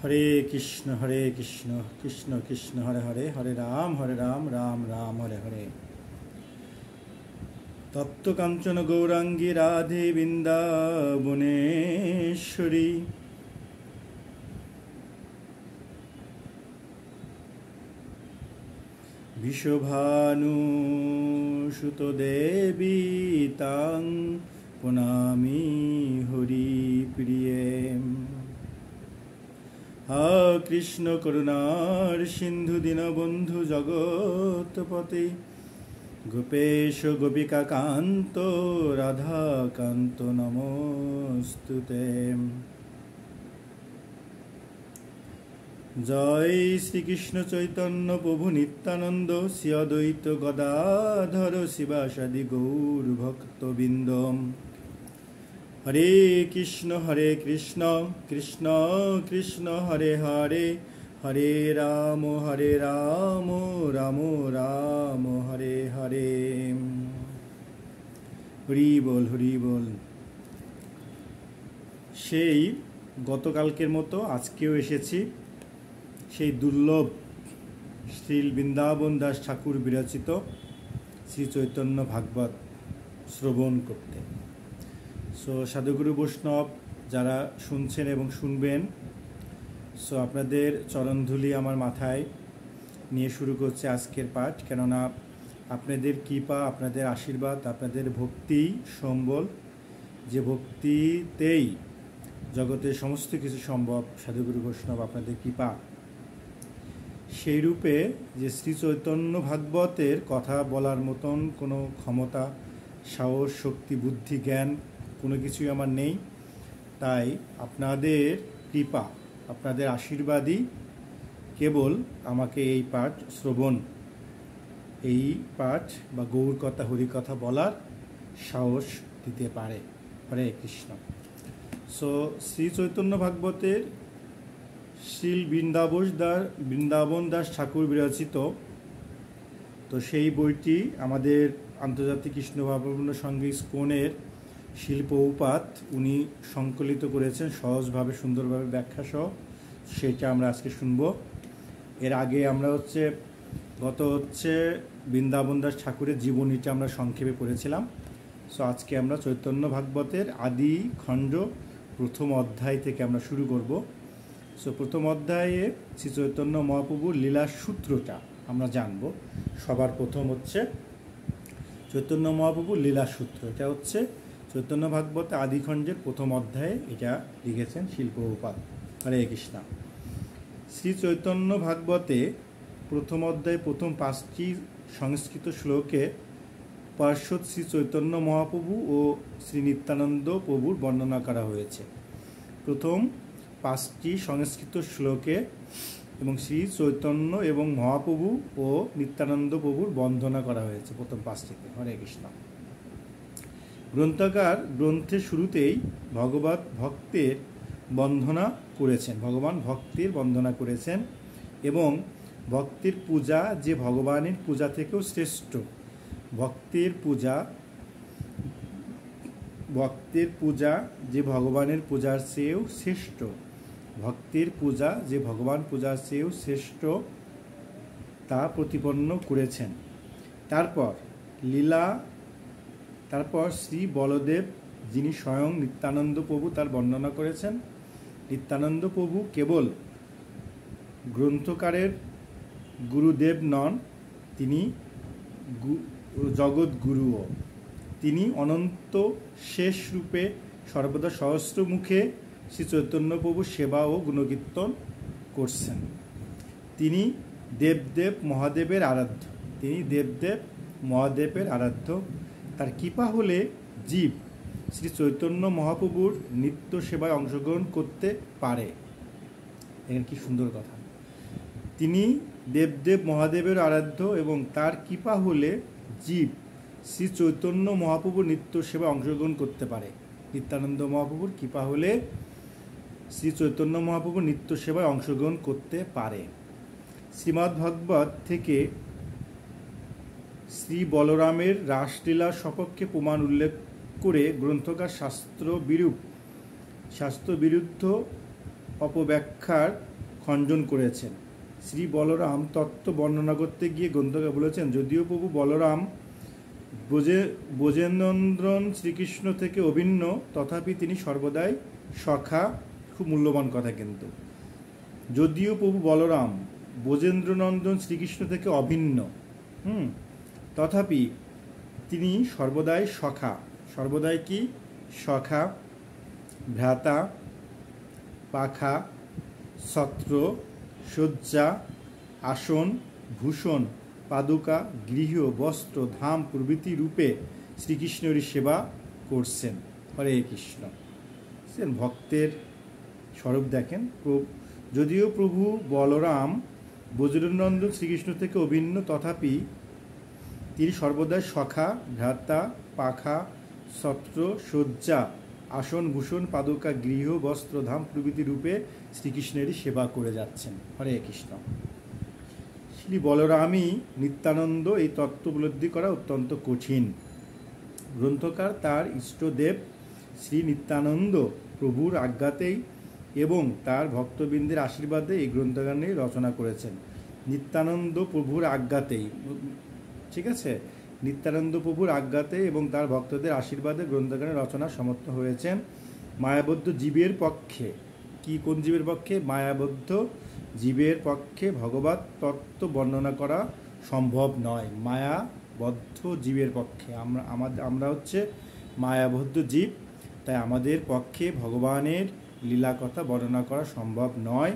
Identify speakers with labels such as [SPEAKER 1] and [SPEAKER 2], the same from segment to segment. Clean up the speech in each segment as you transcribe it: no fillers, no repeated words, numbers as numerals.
[SPEAKER 1] হরে কৃষ্ণ কৃষ্ণ কৃষ্ণ হরে হরে, হরে রাম রাম রাম হরে হরে। তপ্তকাঞ্চন গৌরাঙ্গী রাধে বৃন্দাবনেশ্বরী, বিশ্বভানু সুত দেবী তাং প্রণামি হরি প্রিয়ে। হা কৃষ্ণ করুণার সিন্ধু দীনবন্ধু জগৎপতে, গোপেশ গোপিকা কান্ত রাধাকান্ত নমস্তুতে। জয় শ্রীকৃষ্ণ চৈতন্য প্রভু নিত্যানন্দ, শ্রী অদ্বৈত গদাধর শিবাসাদি গৌর ভক্তবৃন্দ। হরে কৃষ্ণ কৃষ্ণ কৃষ্ণ হরে হরে, হরে রাম রাম রাম হরে হরে। হরি বল হরি বল। সেই গতকালকের মতো আজকেও এসেছি সেই দুর্লভ শ্রী বৃন্দাবন দাস ঠাকুর বিরচিত শ্রী চৈতন্য ভাগবত শ্রবণ করতে। সাধুগুরু বৈষ্ণব যারা শুনছেন এবং শুনবেন, আপনাদের চরণধুলি আমার মাথায় নিয়ে শুরু করছে আজকের পাঠ। কেননা আপনাদের কৃপা, আপনাদের আশীর্বাদ, আপনাদের ভক্তি সম্বল, যে ভক্তিতেই জগতের সমস্ত কিছু সম্ভব। সাধুগুরু বৈষ্ণব আপনাদের কৃপা, সেই রূপে যে শ্রী চৈতন্য ভাগবতের কথা বলার মতন কোনো ক্ষমতা, সাহস, শক্তি, বুদ্ধি, জ্ঞান কোনো কিছুই আমার নেই। তাই আপনাদের কৃপা, আপনাদের আশীর্বাদই কেবল আমাকে এই পাঠ শ্রবণ, এই পাঠ বা গৌর কথা, হরিকথা বলার সাহস দিতে পারে। হরে কৃষ্ণ। শ্রী চৈতন্য ভাগবতের শ্রী বৃন্দাবন দাস ঠাকুর বিরচিত সেই বইটি আমাদের আন্তর্জাতিক কৃষ্ণ ভাবনাপূর্ণ সঙ্গে ইস্কনের শিল্পৌপাত উনি সংকলিত করেছেন সহজভাবে, সুন্দরভাবে ব্যাখ্যা সহ। সেটা আমরা আজকে শুনব। এর আগে আমরা গত বৃন্দাবন দাস ঠাকুরের জীবনীটা আমরা সংক্ষেপে পড়েছিলাম। আজকে আমরা চৈতন্য ভাগবতের আদি খণ্ড প্রথম অধ্যায় থেকে আমরা শুরু করব। প্রথম অধ্যায়ে শ্রী চৈতন্য মহাপ্রভুর লীলা সূত্রটা আমরা জানব। সবার প্রথম চৈতন্য মহাপ্রভুর লীলা সূত্র। এটা চৈতন্য ভাগবত আদি খণ্ডের প্রথম অধ্যায়ে এটা লিখেছেন শিল্পৌপাত। হরে কৃষ্ণ। শ্রী চৈতন্য ভাগবতে প্রথম অধ্যায়ে প্রথম 5টি সংস্কৃত শ্লোকে পার্শ্বদ শ্রী চৈতন্য মহাপ্রভু ও শ্রী নিত্যানন্দ প্রভুর বর্ণনা করা হয়েছে। প্রথম 5টি সংস্কৃত শ্লোকে এবং শ্রী চৈতন্য এবং মহাপ্রভু ও নিত্যানন্দ প্রভুর বন্দনা করা হয়েছে প্রথম 5টিতে। হরে কৃষ্ণ। গ্রন্থকার গ্রন্থের শুরুতেই ভগবত ভক্তের বন্দনা করেছেন এবং ভক্তির পূজা যে ভগবানের পূজা থেকেও শ্রেষ্ঠ, ভক্তির পূজা যে ভগবানের পূজার চেয়েও শ্রেষ্ঠ, ভক্তির পূজা যে ভগবান পূজার চেয়েও শ্রেষ্ঠ তা প্রতিপন্ন করেছেন। তারপর শ্রী বলদেব, যিনি স্বয়ং নিত্যানন্দ প্রভু, তার বর্ণনা করেছেন। নিত্যানন্দ প্রভু কেবল গ্রন্থকারের গুরুদেব নন, তিনি জগৎগুরুও। তিনি অনন্ত শেষ রূপে সর্বদা সহস্র মুখে শ্রী চৈতন্য প্রভুর সেবা ও গুণকীর্তন করছেন। তিনি দেবদেব মহাদেবের আরাধ্য। তার কৃপা হলে জীব শ্রী চৈতন্য মহাপ্রভুর নিত্য সেবায় অংশগ্রহণ করতে পারে। এখানে কি সুন্দর কথা। তিনি দেবদেব মহাদেবের আরাধ্য এবং তার কৃপা হলে জীব শ্রী চৈতন্য মহাপ্রভুর নিত্য সেবায় অংশগ্রহণ করতে পারে। নিত্যানন্দ মহাপ্রভুর কৃপা হলে শ্রী চৈতন্য মহাপ্রভুর নিত্য সেবায় অংশগ্রহণ করতে পারে। শ্রীমদ্ ভাগবত থেকে শ্রী বলরামের রাসলীলার সপক্ষে প্রমাণ উল্লেখ করে গ্রন্থকার শাস্ত্র বিরুদ্ধ অপব্যাখ্যার খণ্ডন করেছেন। শ্রী বলরাম তত্ত্ব বর্ণনা করতে গিয়ে গ্রন্থকার বলেছেন, যদিও প্রভু বলরাম ব্রজেন্দ্রনন্দন শ্রীকৃষ্ণ থেকে অভিন্ন, তথাপি তিনি সর্বদাই সখা। খুব মূল্যবান কথা কিন্তু। যদিও প্রভু বলরাম ব্রজেন্দ্রনন্দন শ্রীকৃষ্ণ থেকে অভিন্ন, তথাপি তিনি সর্বদাই সখা। সর্বদাই কি? সখা, ভ্রাতা, পাখা, ছত্র, শয্যা, আসন, ভূষণ, পাদুকা, গৃহ, বস্ত্র, ধাম প্রভৃতি রূপে শ্রীকৃষ্ণের সেবা করছেন। হরে কৃষ্ণ। ভক্তের স্বরূপ দেখেন। যদিও প্রভু বলরাম ব্রজেন্দ্রনন্দন শ্রীকৃষ্ণ থেকে অভিন্ন, তথাপি তিনি সর্বদাই সখা, ভ্রাতা, পাখা, ছত্র, শয্যা, আসন, ভূষণ, পাদুকা, গৃহ, বস্ত্র, ধাম প্রভৃতি রূপে শ্রীকৃষ্ণেরই সেবা করে যাচ্ছেন। হরে কৃষ্ণ। শ্রী বলরামই নিত্যানন্দ। এই তত্ত্ব উপলব্ধি করা অত্যন্ত কঠিন। গ্রন্থকার তার ইষ্টদেব শ্রী নিত্যানন্দ প্রভুর আজ্ঞাতেই এবং তার ভক্তবৃন্দের আশীর্বাদে এই গ্রন্থগানটি রচনা করেছেন। নিত্যানন্দ প্রভুর আজ্ঞাতেই, ঠিক আছে, নিত্যানন্দ প্রভুর আজ্ঞাতে এবং তার ভক্তদের আশীর্বাদে গ্রন্থগানের রচনা সমর্থ হয়েছেন। মায়াবদ্ধ জীবের পক্ষে, কোন জীবের পক্ষে? মায়াবদ্ধ জীবের পক্ষে ভগবত তত্ত্ব বর্ণনা করা সম্ভব নয়। মায়াবদ্ধ জীবের পক্ষে, আমরা হচ্ছে মায়াবদ্ধ জীব, তাই আমাদের পক্ষে ভগবানের লীলা কথা বর্ণনা করা সম্ভব নয়।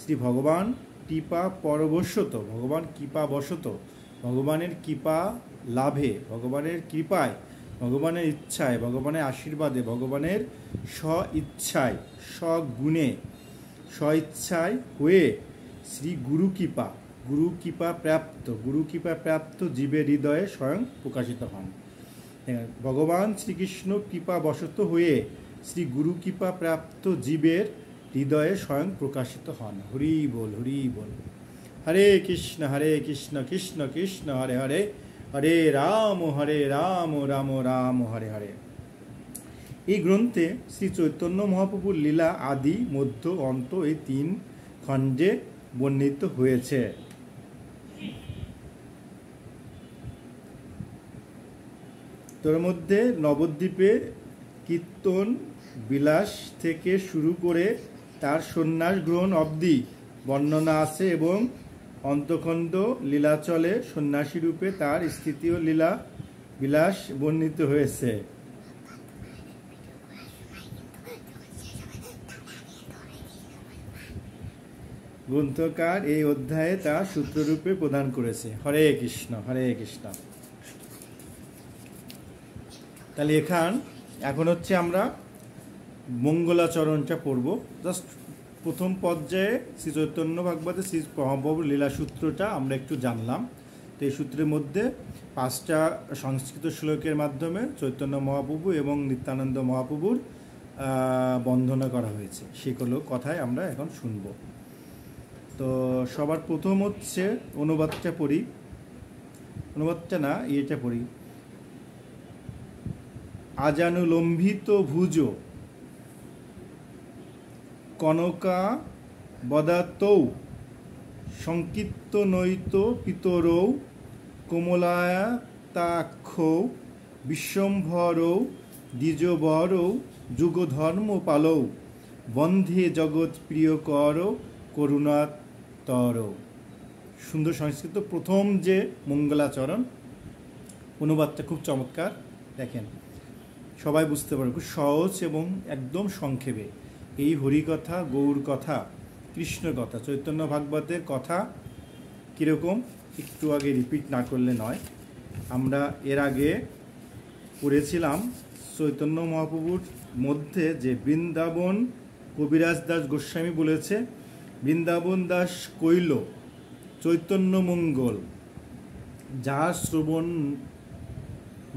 [SPEAKER 1] শ্রী ভগবান কৃপা পরবশত, ভগবান কৃপাবশত, ভগবানের কৃপা লাভে, ভগবানের কৃপায়, ভগবানের ইচ্ছায়, ভগবানের আশীর্বাদে, ভগবানের স্ব-ইচ্ছায়, স্বগুণে, স্ব-ইচ্ছায় হয়ে শ্রী গুরু কৃপা প্রাপ্ত জীবের হৃদয়ে স্বয়ং প্রকাশিত হন। ভগবান শ্রীকৃষ্ণ কৃপাবশত হয়ে শ্রী গুরু কৃপা প্রাপ্ত জীবের হৃদয়ে স্বয়ং প্রকাশিত হন। হরি বল, হরি বল। হরে কৃষ্ণ কৃষ্ণ কৃষ্ণ হরে হরে, হরে রাম রাম রাম হরে হরে। এই গ্রন্থে শ্রী চৈতন্য মহাপ্রভুর লীলা আদি, মধ্য, অন্ত এই 3 খণ্ডে বর্ণিত হয়েছে। তোর মধ্যে নবদ্বীপে কীর্তন বিলাস থেকে শুরু করে তার সন্ন্যাস গ্রহণ অবধি বর্ণনা আছে এবং অন্তখণ্ড লীলাচলে সন্ন্যাসী রূপে তার স্থিতি ও লীলা বিলাস বর্ণিত হয়েছে। গ্রন্থকার এই অধ্যায়ে তা সূত্ররূপে প্রদান করেছে। হরে কৃষ্ণ, হরে কৃষ্ণ। তাহলে এখন হচ্ছে আমরা মঙ্গলাচরণটা পড়ব। জাস্ট প্রথম পর্যায়ে শ্রী চৈতন্য ভাগবতে শ্রী মহাপ্রভুর লীলা সূত্রটা আমরা একটু জানলাম। তো এই সূত্রের মধ্যে 5টা সংস্কৃত শ্লোকের মাধ্যমে চৈতন্য মহাপ্রভু এবং নিত্যানন্দ মহাপ্রভুর বন্দনা করা হয়েছে। সেগুলো কথায় আমরা এখন শুনব। তো সবার প্রথম হচ্ছে অনুবাদটা পড়ি। এটা পড়ি। আজানুলম্বিত ভুজ কনকা বদাতৌ সংকীর্ত নৈত পিতরৌ কোমলায়াতাক্ষৌ বিশ্বম্ভরৌ দ্বিজবরৌ যুগধর্ম পালৌ বন্ধে জগৎ প্রিয় কর করুণাতর। সুন্দর সংস্কৃত প্রথম যে মঙ্গলাচরণ, অনুবাদটা খুব চমৎকার। দেখেন, সবাই বুঝতে পারবে, খুব সহজ এবং একদম সংক্ষেপে। এই হরিকথা, গৌর কথা, কৃষ্ণ কথা, চৈতন্য ভাগবতের কথা কীরকম একটু আগে রিপিট না করলে নয়। আমরা এর আগে পড়েছিলাম চৈতন্য মহাপ্রভুর মধ্যে যে বৃন্দাবন কবিরাজ দাস গোস্বামী বলেছে, বৃন্দাবন দাস কইল চৈতন্য মঙ্গল, যার শ্রবণ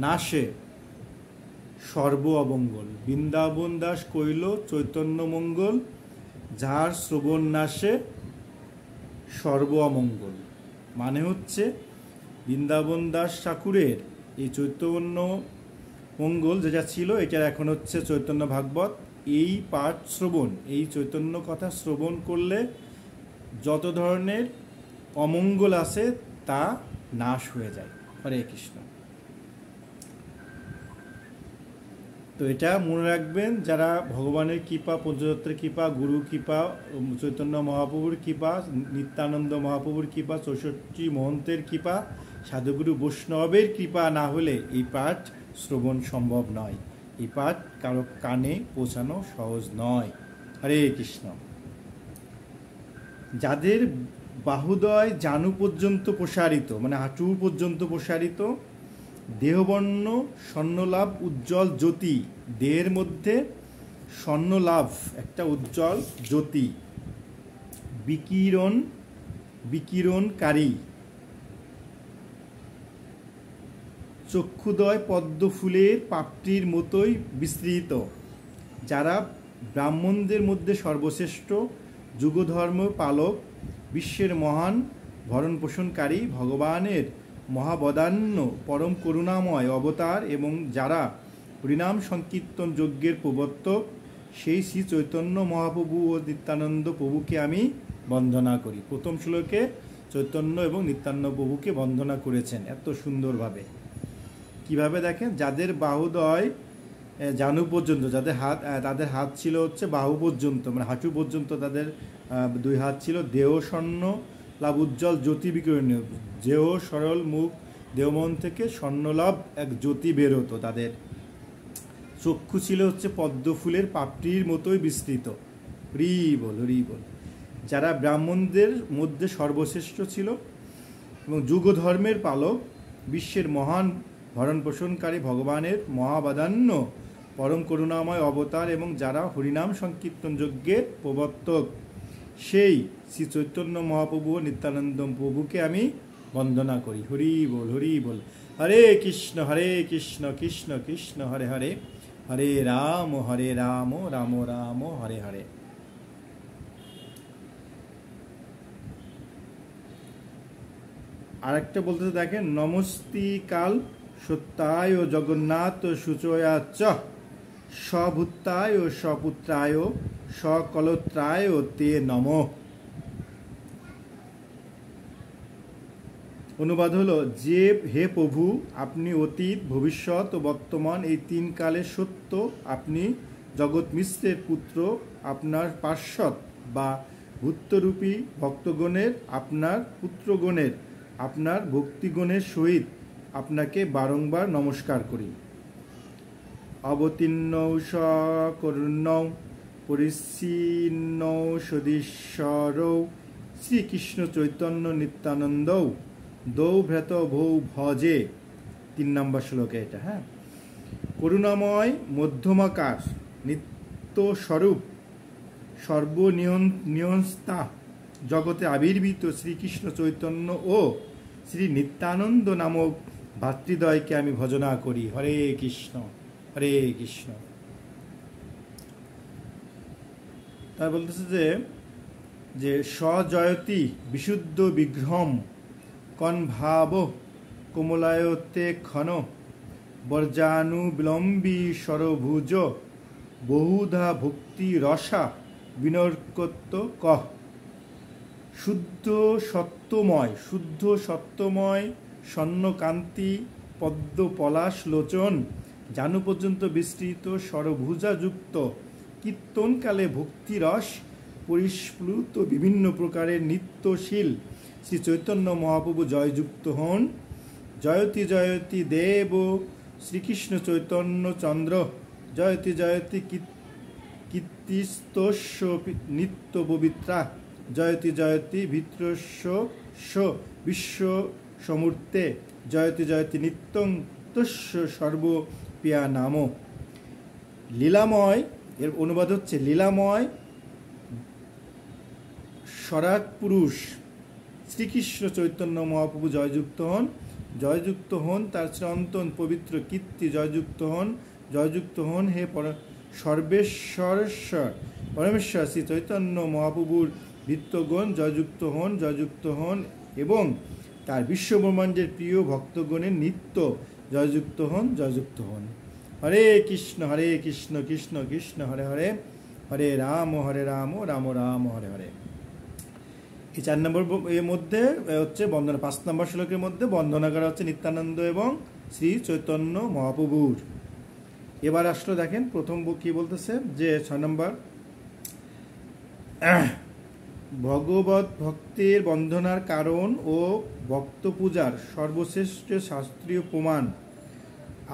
[SPEAKER 1] নাশে সর্ব অমঙ্গল। বৃন্দাবন দাস কইল চৈতন্য মঙ্গল, যার শ্রবণ নাশে সর্ব অমঙ্গল। মানে হচ্ছে বৃন্দাবন দাস ঠাকুরের এই চৈতন্য মঙ্গল যেটা ছিল, এটার এখন হচ্ছে চৈতন্য ভাগবত। এই পাঠ শ্রবণ, এই চৈতন্য কথা শ্রবণ করলে যত ধরনের অমঙ্গল আছে তা নাশ হয়ে যায়। হরে কৃষ্ণ। তো এটা মনে রাখবেন, যারা ভগবানের কৃপা, পঞ্চতত্ত্বের কৃপা, গুরু কৃপা, চৈতন্য মহাপ্রভুর কৃপা, নিত্যানন্দ মহাপ্রভুর কৃপা, 64 মহন্তের কৃপা, সাধুগুরু বৈষ্ণবের কৃপা না হলে এই পাঠ শ্রবণ সম্ভব নয়। এই পাঠ কারো কানে পৌঁছানো সহজ নয়। হরে কৃষ্ণ। যাদের বাহুদয় জানু পর্যন্ত প্রসারিত, মানে হাঁটু পর্যন্ত প্রসারিত, দেহবর্ণ স্বর্ণলাভ উজ্জ্বল জ্যোতি, দেহের মধ্যে স্বর্ণলাভ একটা উজ্জ্বল জ্যোতি, বিকিরণকারী, চক্ষুদয় পদ্ম ফুলের পাপড়ির মতোই বিস্তৃত, যারা ব্রাহ্মণদের মধ্যে সর্বশ্রেষ্ঠ, যুগধর্ম পালক, বিশ্বের মহান ভরণ পোষণকারী, ভগবানের মহাবদান্য পরম করুণাময় অবতার এবং যারা হরিনাম সংকীর্তন যজ্ঞের প্রবর্তক, সেই শ্রী চৈতন্য মহাপ্রভু ও নিত্যানন্দ প্রভুকে আমি বন্দনা করি। প্রথম শ্লোকে চৈতন্য এবং নিত্যানন্দ প্রভুকে বন্দনা করেছেন এত সুন্দরভাবে। কিভাবে দেখেন, যাদের বাহুদয় জানু পর্যন্ত, তাদের হাত ছিল হচ্ছে বাহু পর্যন্ত, মানে হাঁটু পর্যন্ত তাদের 2 হাত ছিল, দেহ স্বর্ণ লাভ উজ্জ্বল জ্যোতি বিকিরণীয়, দেহ সরল মুখ, দেহমন থেকে স্বর্ণলাভ এক জ্যোতি বের হতো তাদের। চক্ষু ছিল হচ্ছে পদ্ম ফুলের পাপড়ির মতোই বিস্তৃত। হরি বল, হরি বল। যারা ব্রাহ্মণদের মধ্যে সর্বশ্রেষ্ঠ ছিল এবং যুগধর্মের পালক, বিশ্বের মহান ভরণ পোষণকারী, ভগবানের মহাবদান্য পরম করুণাময় অবতার এবং যারা হরিনাম সংকীর্তন যজ্ঞের প্রবর্তক, সেই শ্রী চৈতন্য মহাপ্রভু ও নিত্যানন্দ প্রভুকে আমি বন্দনা করি। হরি বল, হরি বল। হরে কৃষ্ণ কৃষ্ণ কৃষ্ণ হরে হরে, হরে রাম রাম রাম হরে হরে। আরেকটা বলতে দেখেন, নমস্তিকাল সত্যায় জগন্নাথ শুচয়া চ সভূতায় সপুত্রায় সকলত্রায় তে নমঃ। অনুবাদ হলো, যে হে প্রভু, আপনি অতীত, ভবিষ্যৎ ও বর্তমান এই 3 কালের সত্য, আপনি জগৎ মিশ্রের পুত্র, আপনার পার্শ্বদ বা ভূতরূপী ভক্তগণের, আপনার পুত্রগণের, আপনার ভক্তিগণের সহিত আপনাকে বারংবার নমস্কার করি। অবতীর্ণ সকরুণ পরিচ্ছিন্ন সদীশ্বর শ্রীকৃষ্ণ চৈতন্য নিত্যানন্দ দৌভ্রত ভৌ ভজে। 3 নম্বর শ্লোকে এটা। হ্যাঁ, করুণাময় মধ্যমাকার নিত্যস্বরূপ সর্বনিয়ন্তা জগতে আবির্ভূত শ্রীকৃষ্ণ চৈতন্য ও শ্রী নিত্যানন্দ নামক ভাতৃদ্বয়কে আমি ভজনা করি। হরে কৃষ্ণ, হরে কৃষ্ণ। তাই বলতেছে যে সজয়তি বিশুদ্ধ বিগ্রহম কনভাব কোমলায়তে ক্ষণ বর্জানুবিলম্বী সরভুজ বহুধা ভক্তি রসা বিনর্কত্ব কহ। শুদ্ধ সত্যময় স্বর্ণকান্তি পদ্ম পলাশ লোচন, জানু পর্যন্ত বিস্তৃত সরভুজাযুক্ত, কীর্তনকালে ভক্তিরস পরিস্ফুট বিভিন্ন প্রকারের নিত্যশীল শ্রী চৈতন্য মহাপ্রভু জয়যুক্ত হন। জয়তি জয়তি দেব শ্রীকৃষ্ণ চৈতন্য চন্দ্র, জয়তি জয়তি কীর্তিস্তস্য নিত্য পবিত্রা, জয়তি জয়তি ভিত্রস্য বিশ্ব সমূর্তে, জয়তি জয়তি নিত্যং তস্য সর্বপ্রিয়া নাম। লীলাময়, এর অনুবাদ হচ্ছে লীলাময় স্বরাট পুরুষ শ্রীকৃষ্ণ চৈতন্য মহাপ্রভু জয়যুক্ত হন, তার চিরন্তন পবিত্র কীর্তি জয়যুক্ত হন। হে সর্বেশ্বর পরমেশ্বর শ্রী চৈতন্য মহাপ্রভুর ভৃত্যগণ জয়যুক্ত হন এবং তার বিশ্বব্রহ্মাণ্ডের প্রিয় ভক্তগণের নিত্য জয়যুক্ত হন। হরে কৃষ্ণ কৃষ্ণ কৃষ্ণ হরে হরে, হরে রাম রাম রাম হরে হরে। এই 4 নম্বর এর মধ্যে হচ্ছে বন্দনা, 5 নম্বর শ্লোকের মধ্যে বন্দনা করা হচ্ছে নিত্যানন্দ এবং শ্রী চৈতন্য মহাপ্রভুর। এবার আসলো দেখেন প্রথম কি বলতেছে যে 6 নম্বর, ভগবত ভক্তের বন্ধনার কারণ ও ভক্ত পূজার সর্বশ্রেষ্ঠ শাস্ত্রীয় প্রমাণ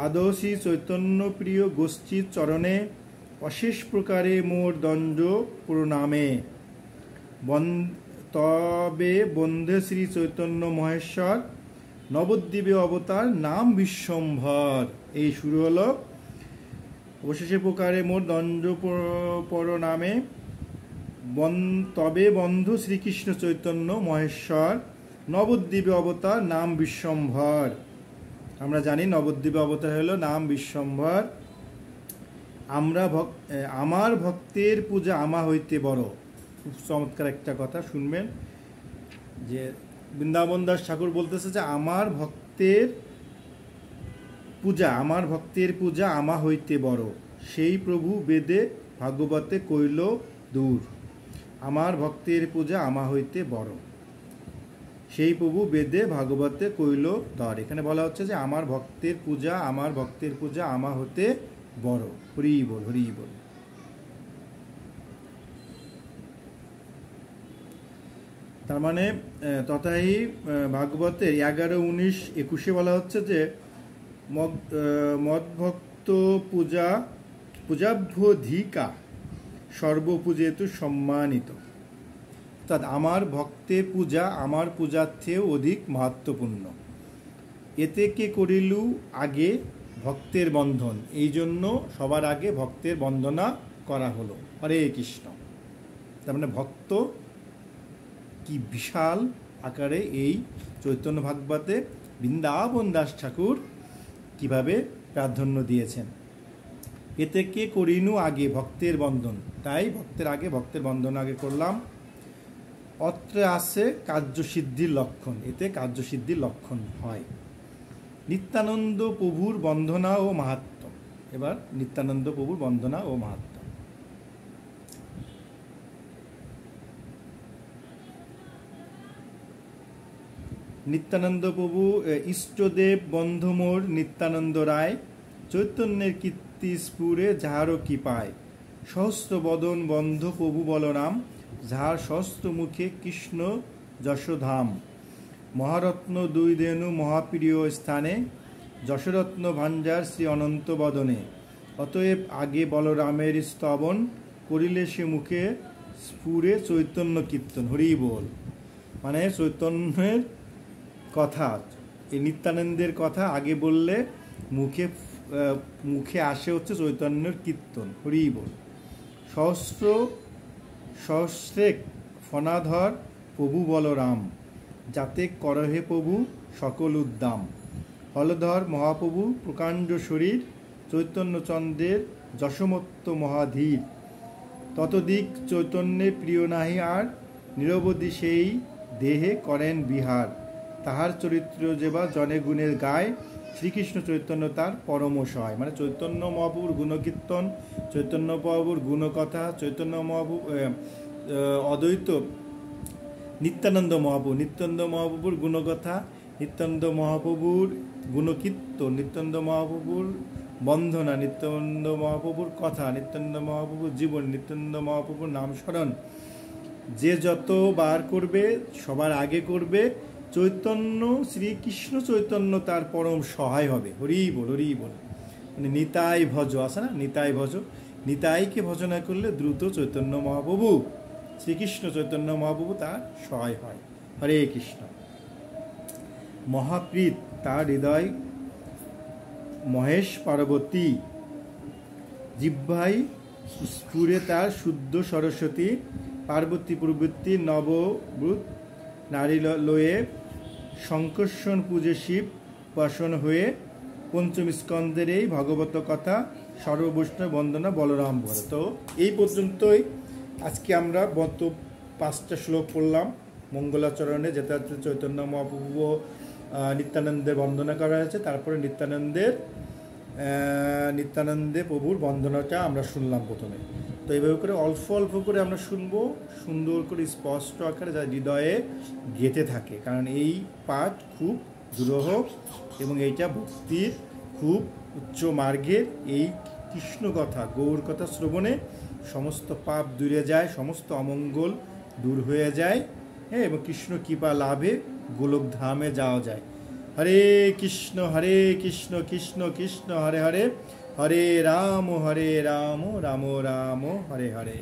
[SPEAKER 1] আদৌ শ্রী চৈতন্য প্রিয় গোষ্ঠীর চরণে অশেষ প্রকারে মোর দণ্ড প্রণামে। তবে বন্ধে শ্রী চৈতন্য মহেশ্বর নবদ্বীপে অবতার নাম বিশ্বম্ভর। এই শুরু হলো অশেষ প্রকারে মোর দণ্ড প্রণামে। তবে বন্ধু শ্রীকৃষ্ণ চৈতন্য মহেশ্বর নবদ্বীপে অবতার নাম বিশ্বম্ভর। আমরা জানি নবদ্বীপে অবতার হলো নাম বিশ্বম্ভর। আমার ভক্তের পূজা আমা হইতে বড়। খুব চমৎকার একটা কথা শুনবেন, যে বৃন্দাবন দাস ঠাকুর বলতেছে যে আমার ভক্তের পূজা আমা হইতে বড়, সেই প্রভু বেদে ভাগবতে কইল দূর। আমার ভক্তের পূজা আমা হইতে বড়, সেই প্রভু বেদে ভাগবতে কইল দর। এখানে বলা হচ্ছে যে আমার ভক্তের পূজা আমা হতে বড়। হরি বল, হরি বল। তার মানে তথাই ভাগবতের 11, 19, 21 বলা হচ্ছে যে মদ্ভক্ত পূজাভ্যধিকা সর্বপূজেতু সম্মানিত। অর্থাৎ আমার ভক্তের পূজা আমার পূজার চেয়েও অধিক মাহাত্ম্যপূর্ণ। এতে কে করিলু আগে ভক্তের বন্ধন, এই জন্য সবার আগে ভক্তের বন্দনা করা হলো। হরে কৃষ্ণ। তার মানে ভক্ত কি বিশাল আকারে এই চৈতন্য ভাগবতে বৃন্দাবন দাস ঠাকুর কিভাবে প্রাধান্য দিয়েছেন। এতে কে করিনু আগে ভক্তের বন্ধন, তাই ভক্তের বন্ধন আগে করলাম। অত্র আছে কার্যসিদ্ধির লক্ষণ, এতে কার্যসিদ্ধির লক্ষণ হয়। নিত্যানন্দ প্রভুর বন্দনা ও মাহাত্ম্য। এবার নিত্যানন্দ প্রভুর বন্দনা ও মাহাত্ম্য। নিত্যানন্দ প্রভু ইষ্টদেব বন্ধমোর নিত্যানন্দ রায়, চৈতন্যের কীর্তি স্ফুরে যাহারও কি পায়। সহস্র বদন বন্ধ প্রভু বলরাম, যাহার সহস্র মুখে কৃষ্ণ যশোধাম। মহারত্ন দুই ধেনু মহাপ্রিয় স্থানে, যশরত্ন ভাঞ্জার শ্রী অনন্ত বদনে। অতএব আগে বলরামের স্তবন, করিলে সে মুখে স্ফুরে চৈতন্য কীর্তন। হরি বল। মানে চৈতন্যের কথা, এই নিত্যানন্দের কথা আগে বললে মুখে আসে হচ্ছে চৈতন্যের কীর্তন। হরি বল। সহস্রেক ফনাধর প্রভু বলরাম, যাতে করহে প্রভু সকল উদ্দাম। হলধর মহাপ্রভু প্রকাণ্ড শরীর, চৈতন্যচন্দ্রের যশমত্ত মহাধীর। ততদিক চৈতন্যের প্রিয় নাহি আর, নিরবধি সেই দেহে করেন বিহার। তাহার চরিত্র যেবা জনে গুণের গায়, শ্রীকৃষ্ণ চৈতন্য তার পরম সহায়। মানে চৈতন্য মহাপ্রভুর গুণকীর্তন, চৈতন্য মহাপ্রভুর গুণকথা, চৈতন্য মহাপ্রভু অদ্বৈত নিত্যানন্দ মহাপ্রভুর গুণকথা, নিত্যানন্দ মহাপ্রভুর গুণকীর্তন, নিত্যানন্দ মহাপ্রভুর বন্ধনা, নিত্যানন্দ মহাপ্রভুর কথা, নিত্যানন্দ মহাপ্রভুর জীবন, নিত্যানন্দ মহাপ্রভুর নাম স্মরণ যে যতবার করবে সবার আগে করবে, চৈতন্য শ্রীকৃষ্ণ চৈতন্য তার পরম সহায় হবে। হরি বল, হরি বল। মানে নিতাই ভজ আছে না, নিতাই ভজ, নিতাইকে ভজনা করলে দ্রুত চৈতন্য মহাপ্রভু শ্রীকৃষ্ণ চৈতন্য মহাপ্রভু তার সহায় হয়। হরে কৃষ্ণ। মহাপ্রীত তার হৃদয় মহেশ পার্বতী, জিহ্বাই স্ফুরে তার শুদ্ধ সরস্বতী। পার্বতী প্রবৃত্তি নবব্রত নারী লয়ে, শঙ্কর্ষণ পূজে শিব উপাসন হয়ে। পঞ্চম স্কন্দের এই ভগবত কথা, সর্ববৈষ্ণব বন্দনা বলরাম বলে। তো এই পর্যন্তই আজকে আমরা 5টা শ্লোক পড়লাম মঙ্গলাচরণে, যেটা হচ্ছে চৈতন্য মহাপ্রভু নিত্যানন্দের বন্দনা করা হয়েছে। তারপরে নিত্যানন্দে প্রভুর বন্দনাটা আমরা শুনলাম প্রথমে। তো এইভাবে করে অল্প অল্প করে আমরা শুনবো, সুন্দর করে স্পষ্ট আকারে যা হৃদয়ে গেঁথে থাকে, কারণ এই পাঠ খুব দুরূহ এবং এইটা ভক্তির খুব উচ্চ মার্গের। এই কৃষ্ণ কথা, গৌর কথা শ্রবণে সমস্ত পাপ দূরে যায়, সমস্ত অমঙ্গল দূর হয়ে যায়, হ্যাঁ, এবং কৃষ্ণ কৃপা লাভে গোলকধামে যাওয়া যায়। হরে কৃষ্ণ কৃষ্ণ কৃষ্ণ হরে হরে, হরে রাম রাম রাম হরে হরে।